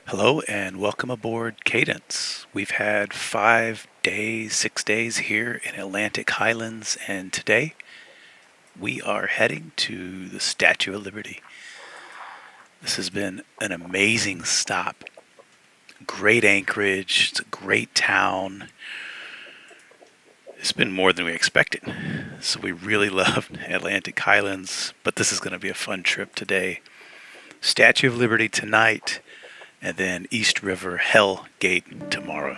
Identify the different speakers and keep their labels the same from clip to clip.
Speaker 1: Hello and welcome aboard Cadence. We've had 5 days, 6 days here in Atlantic Highlands, and today we are heading to the Statue of Liberty. This has been an amazing stop. Great anchorage, it's a great town. It's been more than we expected. So we really loved Atlantic Highlands, but this is going to be a fun trip today. Statue of Liberty tonight, and then East River Hell Gate tomorrow.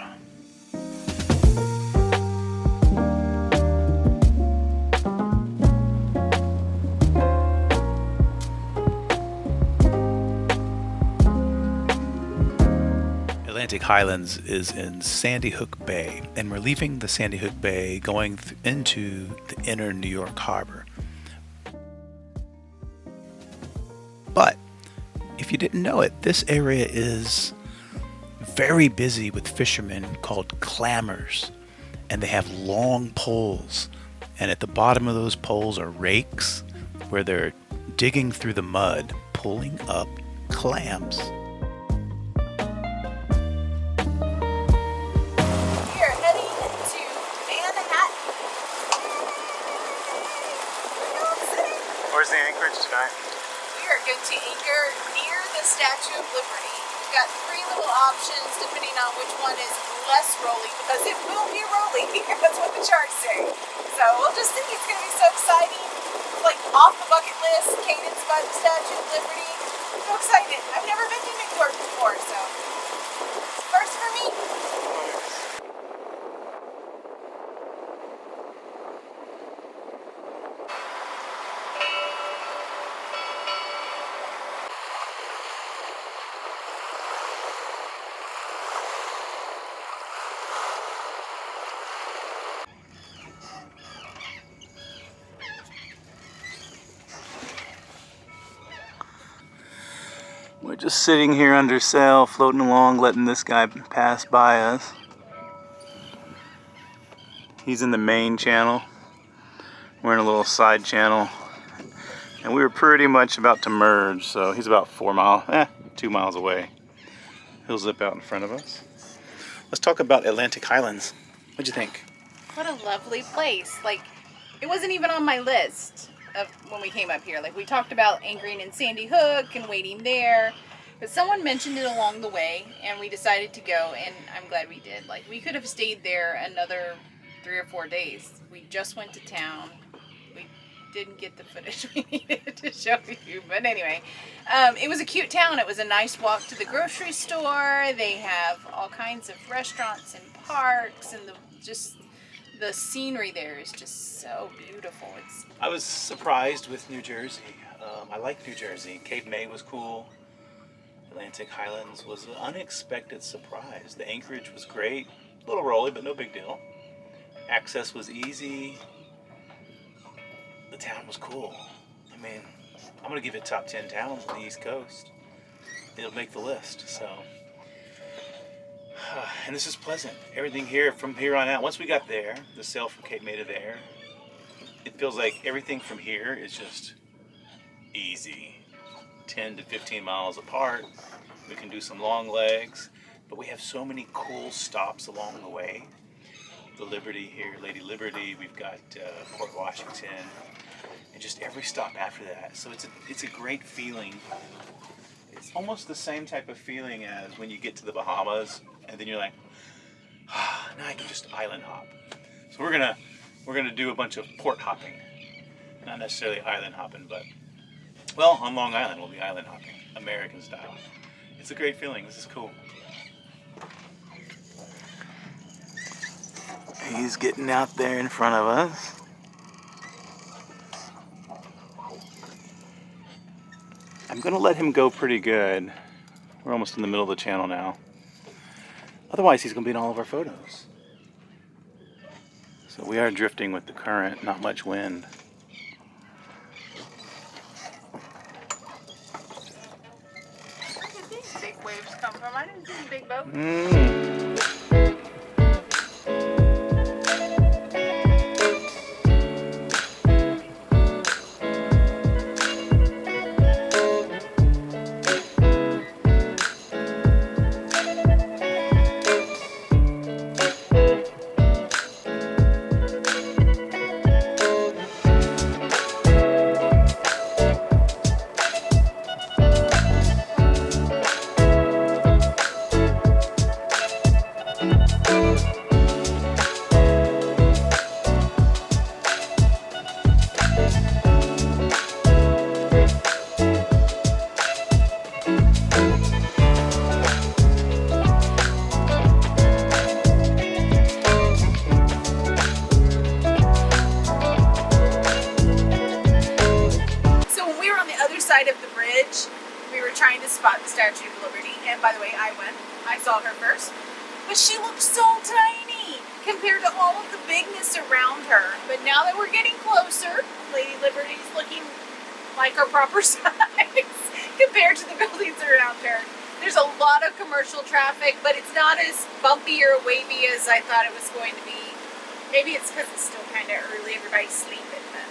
Speaker 1: Atlantic Highlands is in Sandy Hook Bay, and we're leaving the Sandy Hook Bay going into the inner New York Harbor. But if you didn't know it, this area is very busy with fishermen called clammers, and they have long poles, and at the bottom of those poles are rakes where they're digging through the mud, pulling up clams.
Speaker 2: Where's the anchorage tonight?
Speaker 3: We are going to anchor near the Statue of Liberty. We've got 3 little options depending on which one is less rolly, because it will be rolly. That's what the charts say. So we'll just think it's going to be so exciting. It's like off the bucket list, Cadence by the Statue of Liberty. I'm so excited. I've never been to New York before, so it's first for me.
Speaker 2: We're just sitting here under sail, floating along, letting this guy pass by us. He's in the main channel. We're in a little side channel. And we were pretty much about to merge, so he's about 2 miles away. He'll zip out in front of us. Let's talk about Atlantic Highlands. What'd you think?
Speaker 3: What a lovely place. Like, it wasn't even on my list of when we came up here. Like, we talked about anchoring in Sandy Hook and waiting there, but someone mentioned it along the way and we decided to go, and I'm glad we did. Like, we could have stayed there another 3 or 4 days. We just went to town. We didn't get the footage we needed to show you, but anyway, it was a cute town. It was a nice walk to the grocery store. They have all kinds of restaurants and parks, and the scenery there is just so beautiful.
Speaker 1: I was surprised with New Jersey. I like New Jersey. Cape May was cool. Atlantic Highlands was an unexpected surprise. The anchorage was great. A little rolly, but no big deal. Access was easy. The town was cool. I mean, I'm going to give it top 10 towns on the East Coast. It'll make the list, so. And this is pleasant. Everything here from here on out, once we got there, the sail from Cape May to there, it feels like everything from here is just easy. 10 to 15 miles apart. We can do some long legs, but we have so many cool stops along the way. The Liberty here, Lady Liberty, we've got Port Washington, and just every stop after that. So it's a great feeling. It's almost the same type of feeling as when you get to the Bahamas, and then you're like, now I can just island hop. So we're gonna do a bunch of port hopping, not necessarily island hopping, but well, on Long Island we'll be island hopping, American style. It's a great feeling. This is cool. He's getting out there in front of us. I'm gonna let him go pretty good. We're almost in the middle of the channel now. Otherwise, he's gonna be in all of our photos. So we are drifting with the current, not much wind.
Speaker 3: Where did these big waves come from? I didn't see a big boat. side of the bridge. We were trying to spot the Statue of Liberty, and by the way, I saw her first. But she looked so tiny compared to all of the bigness around her. But now that we're getting closer, Lady Liberty's looking like her proper size compared to the buildings around her. There's a lot of commercial traffic, but it's not as bumpy or wavy as I thought it was going to be. Maybe it's because it's still kind of early, everybody's sleeping, but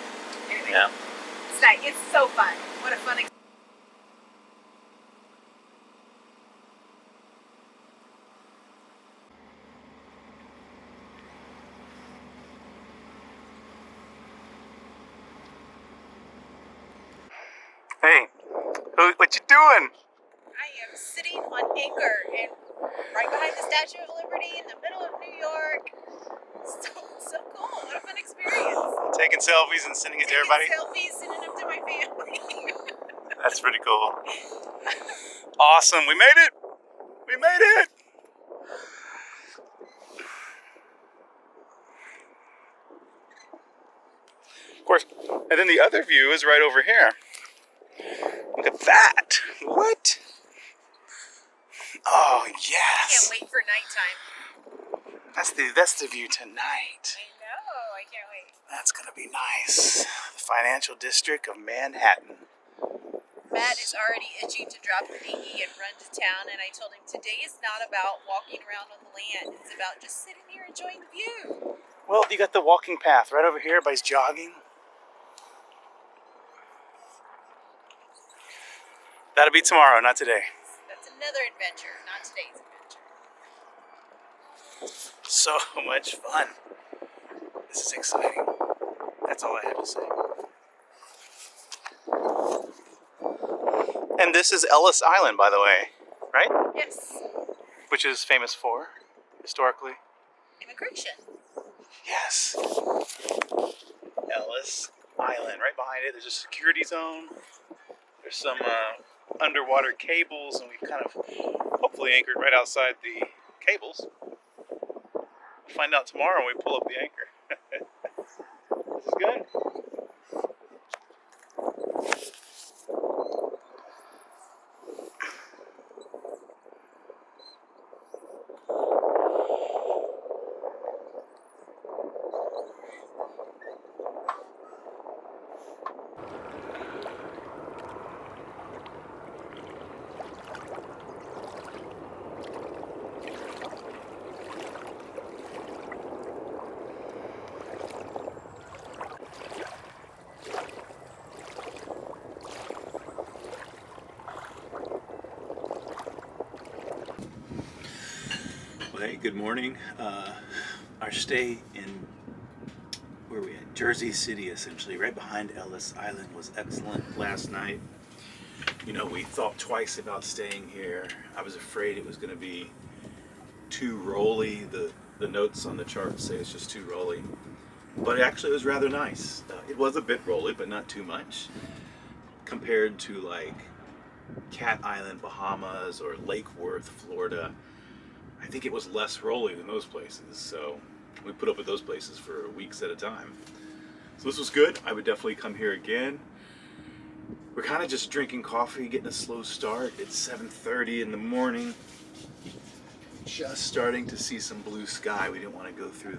Speaker 3: anyway.
Speaker 2: Yeah.
Speaker 3: It's nice. It's so fun. What a fun experience.
Speaker 2: Hey, what you doing?
Speaker 3: I am sitting on anchor and right behind the Statue of Liberty in the middle of New York. So cool. What a fun experience.
Speaker 2: Taking selfies and sending it to everybody?
Speaker 3: Selfies, sending them to my family.
Speaker 2: That's pretty cool. Awesome, we made it! We made it! Of course, and then the other view is right over here. Look at that! What? Oh yes!
Speaker 3: Can't wait for nighttime.
Speaker 2: That's the view tonight.
Speaker 3: I know. I can't wait.
Speaker 2: That's gonna be nice. The financial district of Manhattan.
Speaker 3: Matt is already itching to drop the dinghy and run to town, and I told him today is not about walking around on the land. It's about just sitting here enjoying the view.
Speaker 2: Well, you got the walking path right over here. Everybody's jogging. That'll be tomorrow, not today.
Speaker 3: That's another adventure, not today's adventure.
Speaker 2: So much fun. This is exciting. That's all I have to say. And this is Ellis Island, by the way, right?
Speaker 3: Yes.
Speaker 2: Which is famous for, historically.
Speaker 3: Immigration.
Speaker 2: Yes. Ellis Island. Right behind it, there's a security zone. There's some underwater cables, and we've kind of hopefully anchored right outside the cables. We'll find out tomorrow when we pull up the anchor. This is good.
Speaker 1: Hey, good morning. Our stay in, where are we at? Jersey City, essentially, right behind Ellis Island, was excellent last night. You know, we thought twice about staying here. I was afraid it was going to be too rolly. The notes on the chart say it's just too rolly. But actually it was rather nice. It was a bit rolly, but not too much. Compared to like Cat Island, Bahamas, or Lake Worth, Florida, I think it was less rolly than those places. So we put up with those places for weeks at a time. So this was good. I would definitely come here again. We're kind of just drinking coffee, getting a slow start. It's 7:30 in the morning. Just starting to see some blue sky. We didn't want to go through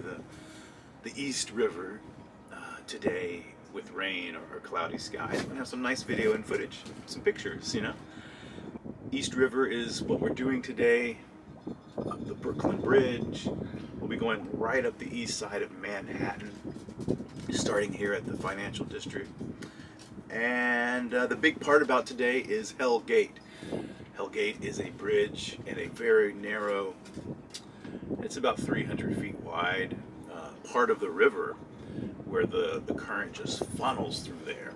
Speaker 1: the East River today with rain or cloudy skies. We're going to have some nice video and footage, some pictures, you know. East River is what we're doing today. The Brooklyn Bridge. We'll be going right up the east side of Manhattan, starting here at the financial district. And the big part about today is Hell Gate. Hell Gate is a bridge and a very narrow, it's about 300 feet wide, part of the river where the current just funnels through there.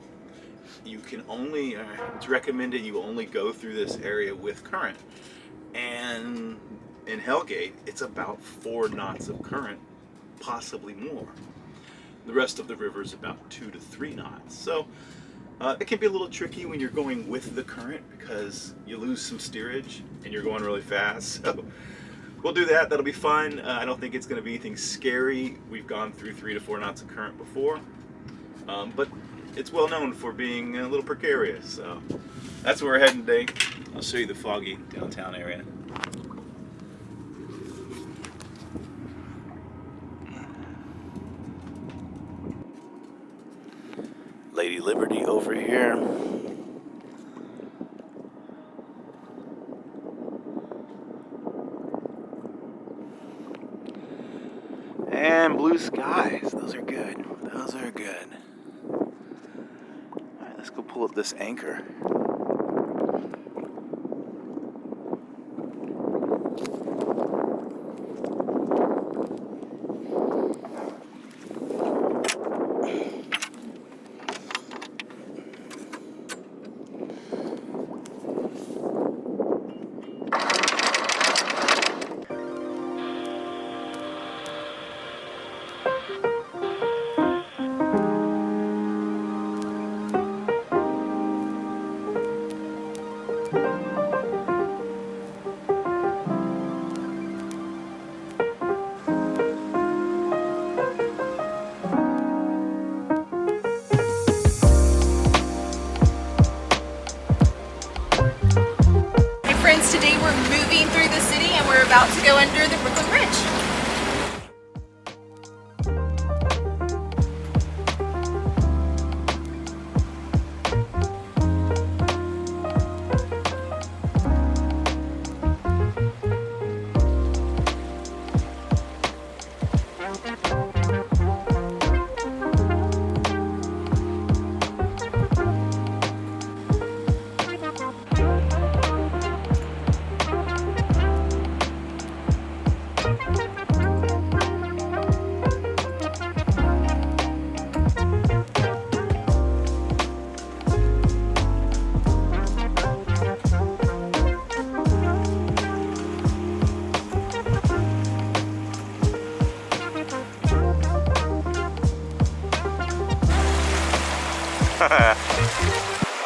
Speaker 1: You can only, it's recommended you only go through this area with current. And in Hell Gate, it's about 4 knots of current, possibly more. The rest of the river is about 2 to 3 knots. So it can be a little tricky when you're going with the current because you lose some steerage and you're going really fast. So we'll do that. That'll be fun. I don't think it's going to be anything scary. We've gone through 3 to 4 knots of current before, but it's well known for being a little precarious. So That's where we're heading today. I'll show you the foggy downtown area. Lady Liberty over here. And blue skies. Those are good. Those are good. All right, let's go pull up this anchor.
Speaker 3: Today we're moving through the city and we're about to go under the Brooklyn Bridge.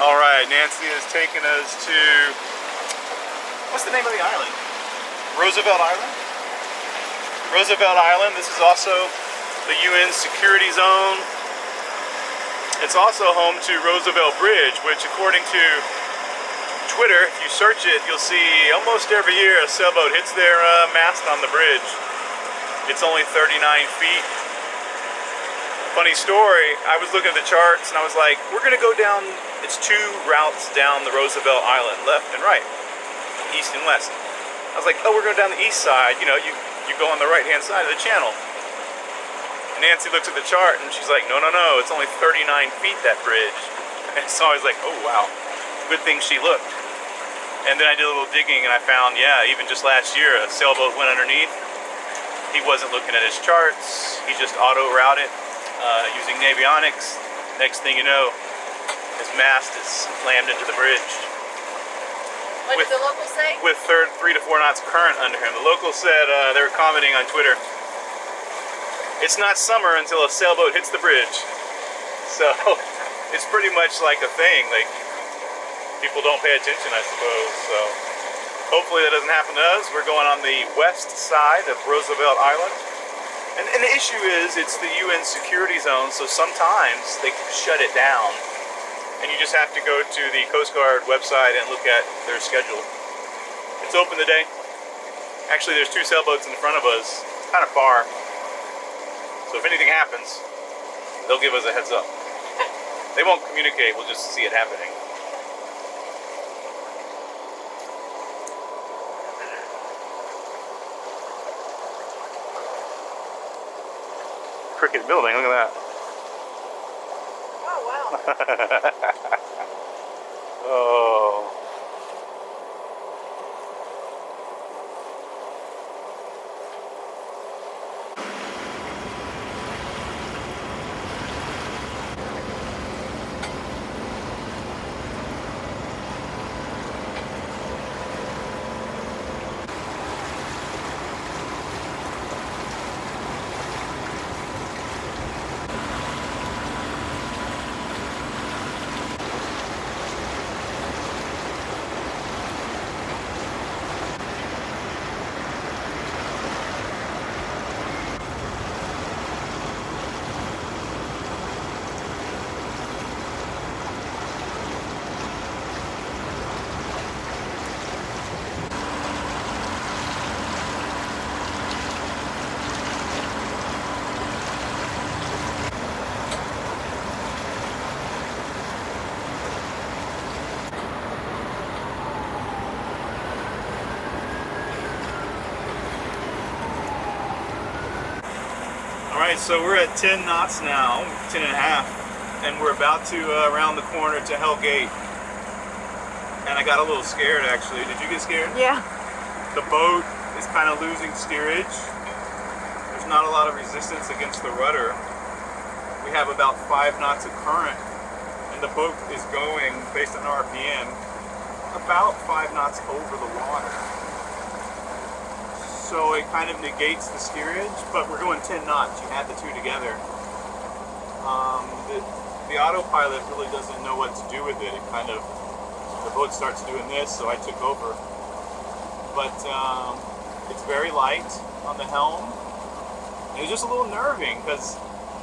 Speaker 2: All right, Nancy is taking us to, what's the name of the island? Roosevelt Island? Roosevelt Island. This is also the UN security zone. It's also home to Roosevelt Bridge, which according to Twitter, if you search it, you'll see almost every year a sailboat hits their mast on the bridge. It's only 39 feet. Funny story, I was looking at the charts and I was like, we're gonna go down, it's 2 routes down the Roosevelt Island, left and right, east and west. I was like, oh, we're going down the east side, you know, you go on the right hand side of the channel. And Nancy looks at the chart and she's like, no, it's only 39 feet, that bridge. And so I was like, oh wow, good thing she looked. And then I did a little digging and I found, yeah, even just last year, a sailboat went underneath. He wasn't looking at his charts, he just auto-routed. Using navionics. Next thing you know, his mast is slammed into the bridge.
Speaker 3: What did the locals say?
Speaker 2: With 3 to 4 knots current under him. The locals said, they were commenting on Twitter, it's not summer until a sailboat hits the bridge. So, it's pretty much like a thing, like, people don't pay attention, I suppose, so. Hopefully that doesn't happen to us. We're going on the west side of Roosevelt Island. And the issue is, it's the UN security zone, so sometimes they shut it down. And you just have to go to the Coast Guard website and look at their schedule. It's open today. Actually, there's 2 sailboats in front of us. It's kind of far. So if anything happens, they'll give us a heads up. They won't communicate, we'll just see it happening. Cricket building, look at that.
Speaker 3: Oh, wow.
Speaker 2: Oh. Alright, so we're at 10 knots now, 10 and a half, and we're about to round the corner to Hell Gate. And I got a little scared actually. Did you get scared?
Speaker 4: Yeah.
Speaker 2: The boat is kind of losing steerage. There's not a lot of resistance against the rudder. We have about 5 knots of current, and the boat is going, based on RPM, about 5 knots over the water. So it kind of negates the steerage, but we're going 10 knots. You add the two together. The autopilot really doesn't know what to do with it. It kind of, the boat starts doing this, so I took over. But it's very light on the helm. It was just a little nerving because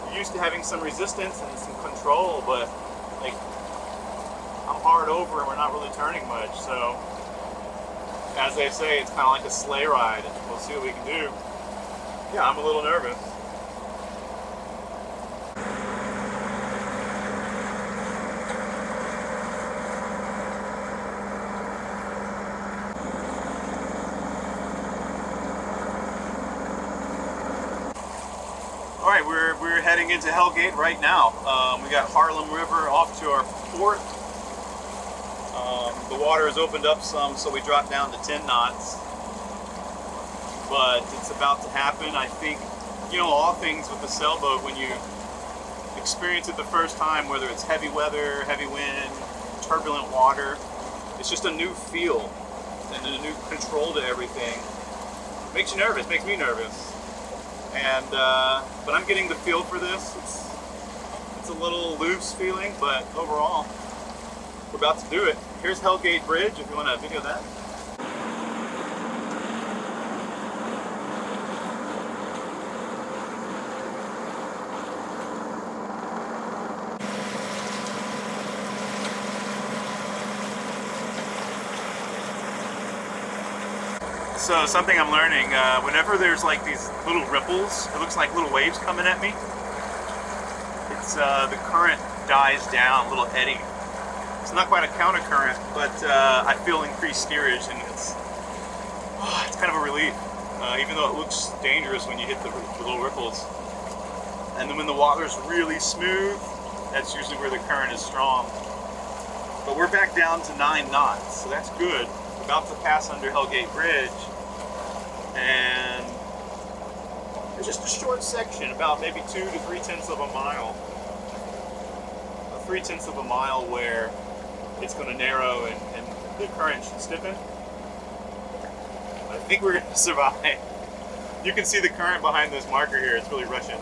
Speaker 2: you're used to having some resistance and some control, but like I'm hard over and we're not really turning much. So as they say, it's kind of like a sleigh ride. We'll see what we can do. Yeah, I'm a little nervous. All right, we're heading into Hell Gate right now. We got Harlem River off to our port. The water has opened up some, so we dropped down to 10 knots. But it's about to happen. I think, you know, all things with the sailboat, when you experience it the first time, whether it's heavy weather, heavy wind, turbulent water, it's just a new feel and a new control to everything. Makes you nervous, makes me nervous. And but I'm getting the feel for this. It's a little loose feeling, but overall, we're about to do it. Here's Hell Gate Bridge, if you want to video that. So something I'm learning, whenever there's like these little ripples, it looks like little waves coming at me. It's the current dies down, a little eddy. It's not quite a counter current, but I feel increased steerage, and it's kind of a relief. Even though it looks dangerous when you hit the little ripples. And then when the water's really smooth, that's usually where the current is strong. But we're back down to 9 knots, so that's good. We're about to pass under Hell Gate Bridge. And it's just a short section, about maybe 2 to 3/10 of a mile. 3/10 of a mile where it's going to narrow and the current should stiffen. I think we're going to survive. You can see the current behind this marker here. It's really rushing.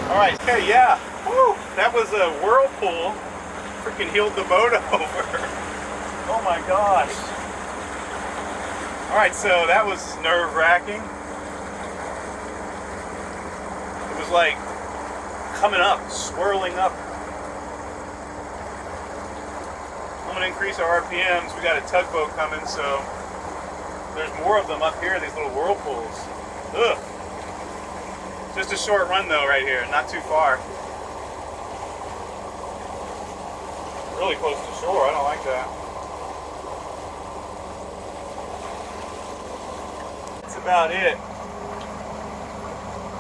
Speaker 2: Alright, okay, yeah. Woo! That was a Whirlpool. Freaking heeled the boat over. Oh my gosh. Alright, so that was nerve-wracking. It was like coming up, swirling up. I'm going to increase our RPMs. We got a tugboat coming, so there's more of them up here, these little whirlpools. Ugh. Just a short run though right here, not too far. Really close to shore, I don't like that. That's about it.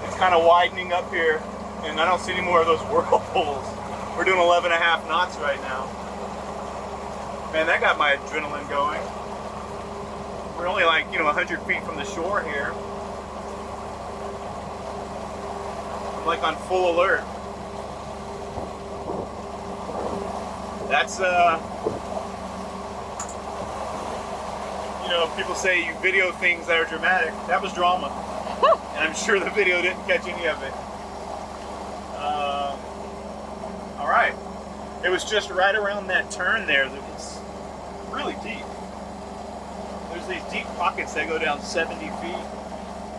Speaker 2: It's kind of widening up here, and I don't see any more of those whirlpools. We're doing 11.5 knots right now. Man, that got my adrenaline going. We're only like, 100 feet from the shore here. I'm like on full alert. That's, people say you video things that are dramatic. That was drama. And I'm sure the video didn't catch any of it. All right. It was just right around that turn there that really deep. There's these deep pockets that go down 70 feet.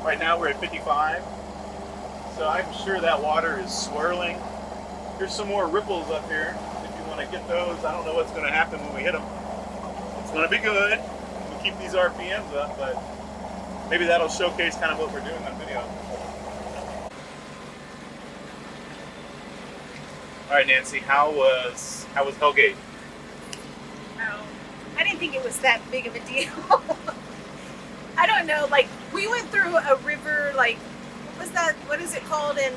Speaker 2: Right now we're at 55. So I'm sure that water is swirling. There's some more ripples up here. If you want to get those, I don't know what's going to happen when we hit them. It's going to be good. We'll keep these RPMs up, but maybe that'll showcase kind of what we're doing on video. All right, Nancy, how was Hellgate?
Speaker 3: Oh, I didn't think it was that big of a deal. I don't know, like, we went through a river, like, what was that, what is it called in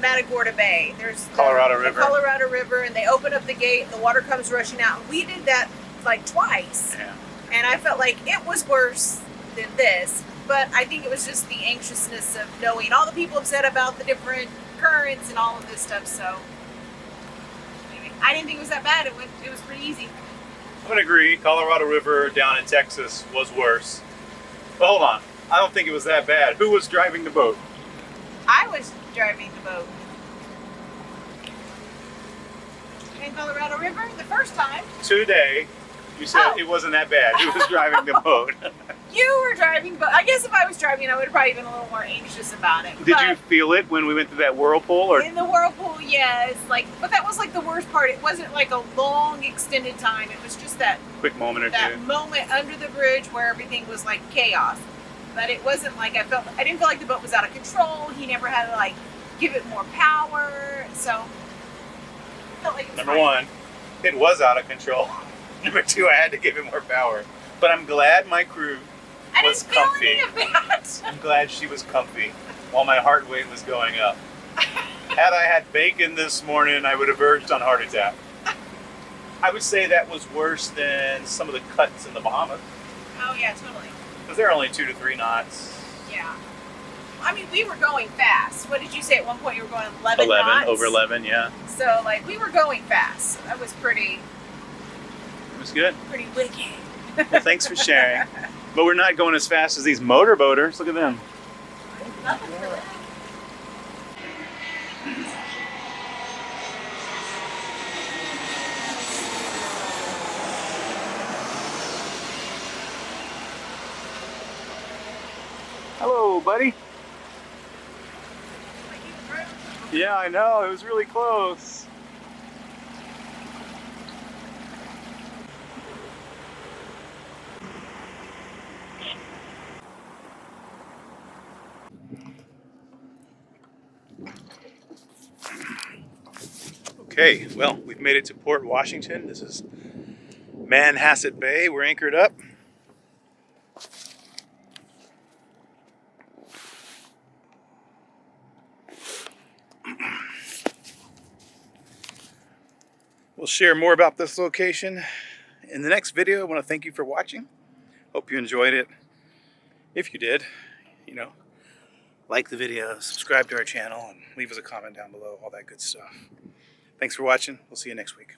Speaker 3: Matagorda Bay? There's
Speaker 2: Colorado River.
Speaker 3: The Colorado River, and they open up the gate, and the water comes rushing out. And we did that, like, twice.
Speaker 2: Yeah.
Speaker 3: And I felt like it was worse than this, but I think it was just the anxiousness of knowing all the people have said about the different currents and all of this stuff, so anyway, I didn't think it was that bad. It was pretty easy.
Speaker 2: I'm gonna agree. Colorado River down in Texas was worse. But hold on, I don't think it was that bad. Who was driving the boat?
Speaker 3: I was driving the boat in Colorado River the first time.
Speaker 2: Today, you said it wasn't that bad. Who was driving the boat?
Speaker 3: You were driving, but I guess if I was driving, I would have probably been a little more anxious about it.
Speaker 2: Did you feel it when we went to that Whirlpool? Or?
Speaker 3: In the Whirlpool, yes. But that was like the worst part. It wasn't like a long, extended time. It was just that
Speaker 2: Quick moment or
Speaker 3: that
Speaker 2: two.
Speaker 3: moment under the bridge where everything was like chaos. But it wasn't like I didn't feel like the boat was out of control. He never had to like give it more power. So I felt like it was
Speaker 2: Number
Speaker 3: fine.
Speaker 2: one, it was out of control. Number two, I had to give it more power. But I'm glad my crew was
Speaker 3: I didn't
Speaker 2: comfy.
Speaker 3: feel any of that.
Speaker 2: I'm glad she was comfy while my heart rate was going up. Had I had bacon this morning, I would have verged on heart attack. I would say that was worse than some of the cuts in the Bahamas.
Speaker 3: Oh yeah, totally.
Speaker 2: Because they're only 2 to 3 knots.
Speaker 3: Yeah. I mean, we were going fast. What did you say at one point? You were going 11 knots?
Speaker 2: Over 11, yeah.
Speaker 3: So, like, we were going fast. That was pretty
Speaker 2: It was good.
Speaker 3: wicked.
Speaker 2: Well, thanks for sharing. But we're not going as fast as these motorboaters. Look at them.
Speaker 3: Nothing for that.
Speaker 2: Hello, buddy. Yeah, I know. It was really close. Okay, well, we've made it to Port Washington. This is Manhasset Bay. We're anchored up. We'll share more about this location in the next video. I want to thank you for watching. Hope you enjoyed it. If you did, like the video, subscribe to our channel, and leave us a comment down below, all that good stuff. Thanks for watching. We'll see you next week.